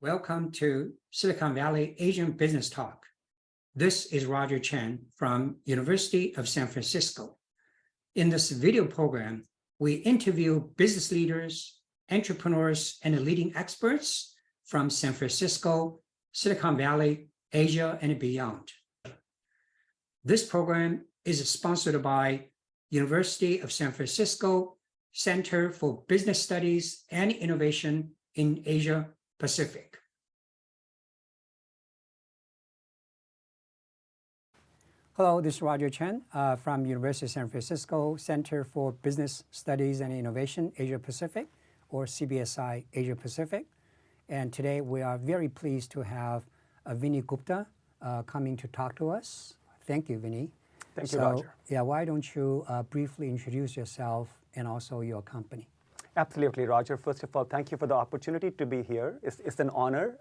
Welcome to Silicon Valley Asian Business Talk. This is Roger Chen from University of San Francisco. In this video program, we interview business leaders, entrepreneurs, and leading experts from San Francisco, Silicon Valley, Asia, and beyond. This program is sponsored by University of San Francisco Center for Business Studies and Innovation in Asia Pacific. Hello, this is Roger Chen from University of San Francisco Center for Business Studies and Innovation Asia Pacific, or CBSI Asia Pacific. And today we are very pleased to have Vinnie Gupta coming to talk to us. Thank you, Vinnie. Thank you, Roger. Yeah, why don't you briefly introduce yourself and also your company? Absolutely, Roger. First of all, thank you for the opportunity to be here. It's an honor.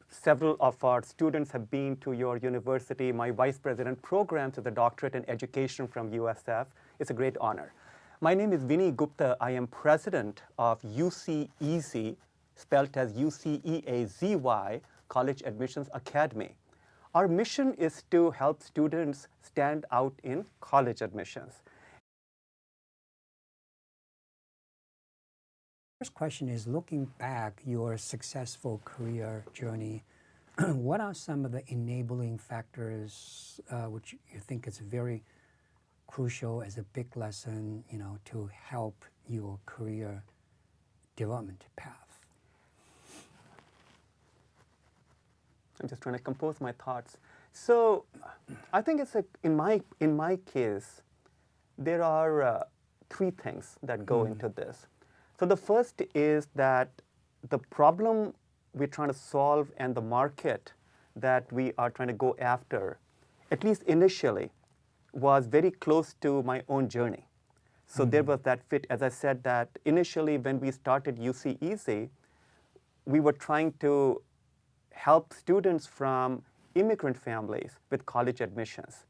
Several of our students have been to your university. My vice president programs with a doctorate in education from USF. It's a great honor. My name is Vinnie Gupta. I am president of UCEazy, spelled as UCEazy, College Admissions Academy. Our mission is to help students stand out in college admissions. First question is, looking back your successful career journey, what are some of the enabling factors which you think is very crucial as a big lesson, to help your career development path? I'm just trying to compose my thoughts. So I think it's in my case, there are three things that go into this. So the first is that the problem we're trying to solve and the market that we are trying to go after, at least initially, was very close to my own journey. So there was that fit. As I said, that initially when we started UCEazy, we were trying to help students from immigrant families with college admissions.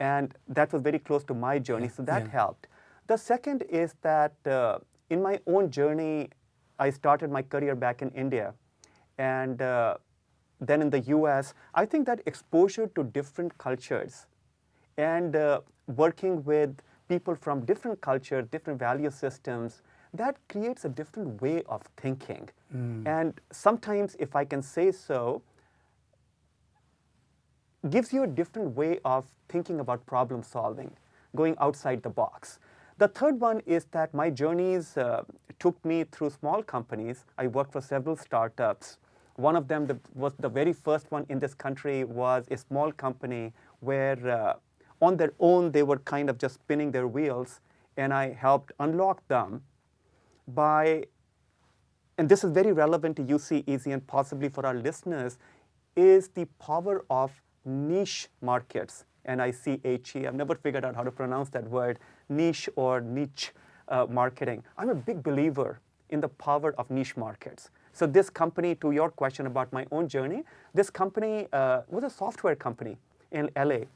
And that was very close to my journey, so that helped. The second is that in my own journey, I started my career back in India, and then in the US. I think that exposure to different cultures and working with people from different cultures, different value systems, that creates a different way of thinking. And sometimes, if I can say so, gives you a different way of thinking about problem solving, going outside the box. The third one is that my journeys took me through small companies. I worked for several startups. One of them was the very first one in this country, was a small company where on their own they were kind of just spinning their wheels, and I helped unlock them by, and this is very relevant to UCEazy and possibly for our listeners, is the power of niche markets. N-I-C-H-E. I've never figured out how to pronounce that word, niche or niche marketing. I'm a big believer in the power of niche markets. So this company, to your question about my own journey, this company was a software company in LA.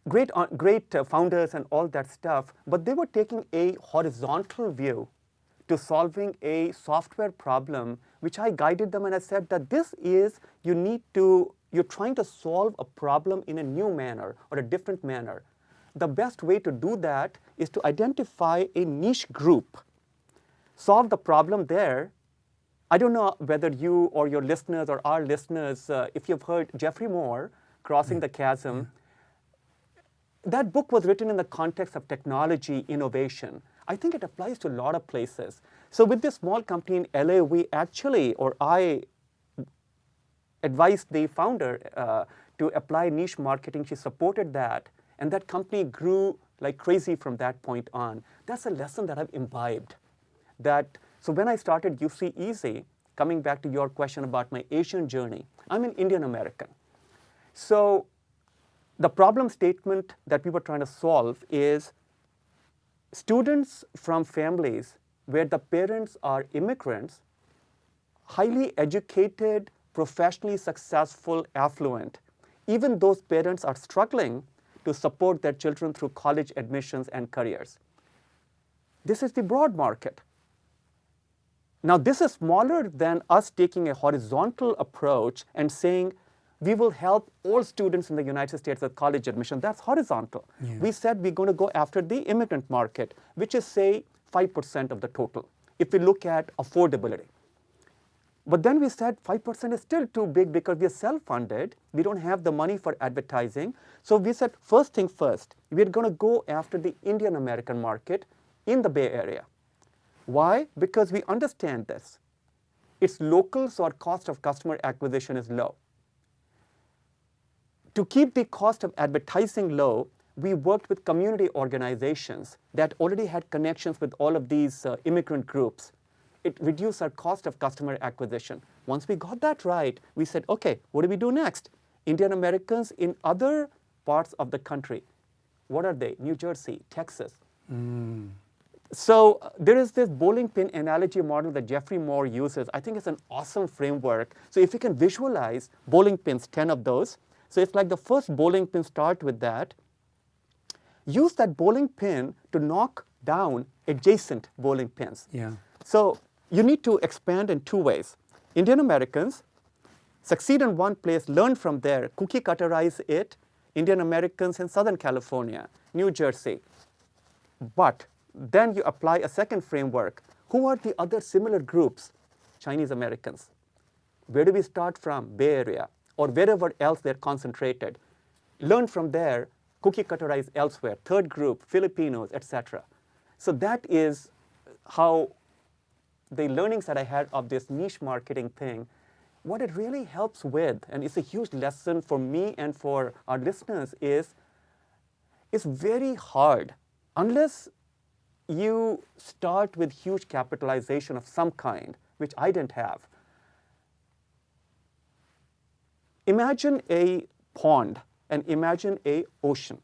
Great founders and all that stuff, but they were taking a horizontal view to solving a software problem, which I guided them, and I said that this is, you're trying to solve a problem in a new manner or a different manner. The best way to do that is to identify a niche group, solve the problem there. I don't know whether you or your listeners or our listeners, if you've heard Jeffrey Moore, Crossing the Chasm, that book was written in the context of technology innovation. I think it applies to a lot of places. So with this small company in LA, I advised the founder to apply niche marketing. She supported that, and that company grew like crazy from that point on. That's a lesson that I've imbibed. So when I started UCEazy, coming back to your question about my Asian journey, I'm an Indian American. So the problem statement that we were trying to solve is students from families where the parents are immigrants, highly educated, professionally successful, affluent. Even those parents are struggling to support their children through college admissions and careers. This is the broad market. Now, this is smaller than us taking a horizontal approach and saying, we will help all students in the United States with college admission. That's horizontal. Yeah. We said we're going to go after the immigrant market, which is, say, 5% of the total, if we look at affordability. But then we said 5% is still too big because we are self-funded. We don't have the money for advertising. So we said, first thing first, we're going to go after the Indian American market in the Bay Area. Why? Because we understand this. It's local, so our cost of customer acquisition is low. To keep the cost of advertising low, we worked with community organizations that already had connections with all of these immigrant groups. It reduced our cost of customer acquisition. Once we got that right, we said, okay, what do we do next? Indian Americans in other parts of the country. What are they? New Jersey, Texas. So there is this bowling pin analogy model that Jeffrey Moore uses. I think it's an awesome framework. So if you can visualize bowling pins, 10 of those. So it's like the first bowling pin, start with that. Use that bowling pin to knock down adjacent bowling pins. Yeah. So you need to expand in two ways. Indian Americans succeed in one place, learn from there, cookie cutterize it. Indian Americans in Southern California, New Jersey. But then you apply a second framework. Who are the other similar groups? Chinese Americans. Where do we start from? Bay Area, or wherever else they're concentrated. Learn from there, cookie cutterize elsewhere. Third group, Filipinos, etc. So that is how the learnings that I had of this niche marketing thing, what it really helps with, and it's a huge lesson for me and for our listeners, is it's very hard unless you start with huge capitalization of some kind, which I didn't have. Imagine a pond and imagine an ocean,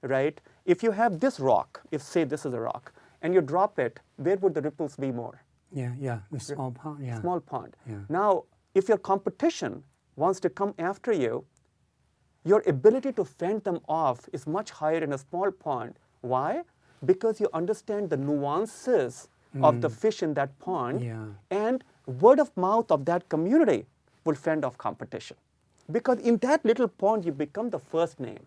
right? If you have this rock, if say this is a rock, and you drop it, where would the ripples be more? Yeah, the small pond, yeah. Small pond. Yeah. Now, if your competition wants to come after you, your ability to fend them off is much higher in a small pond. Why? Because you understand the nuances of the fish in that pond, Yeah. and word of mouth of that community will fend off competition. Because in that little pond, you become the first name.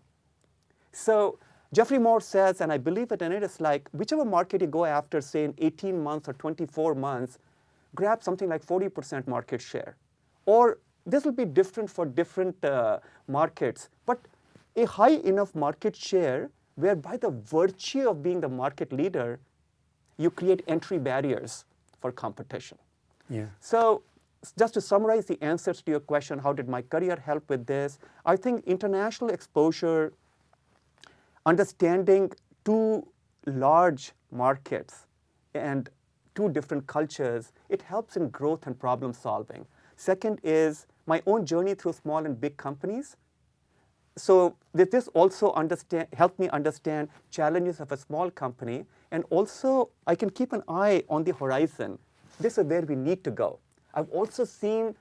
So Jeffrey Moore says, and I believe it, and it is like, whichever market you go after, say in 18 months or 24 months, grab something like 40% market share. Or this will be different for different markets, but a high enough market share where by the virtue of being the market leader, you create entry barriers for competition. Yeah. So just to summarize the answers to your question, how did my career help with this? I think international exposure, understanding two large markets and two different cultures, it helps in growth and problem solving. Second is my own journey through small and big companies. So this also helped me understand challenges of a small company, and also I can keep an eye on the horizon. This is where we need to go. I've also seen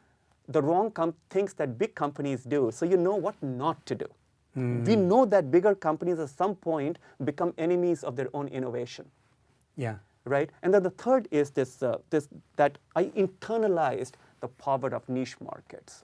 the wrong things that big companies do, so you know what not to do. We know that bigger companies at some point become enemies of their own innovation. Yeah. Right? And then the third is that I internalized the power of niche markets.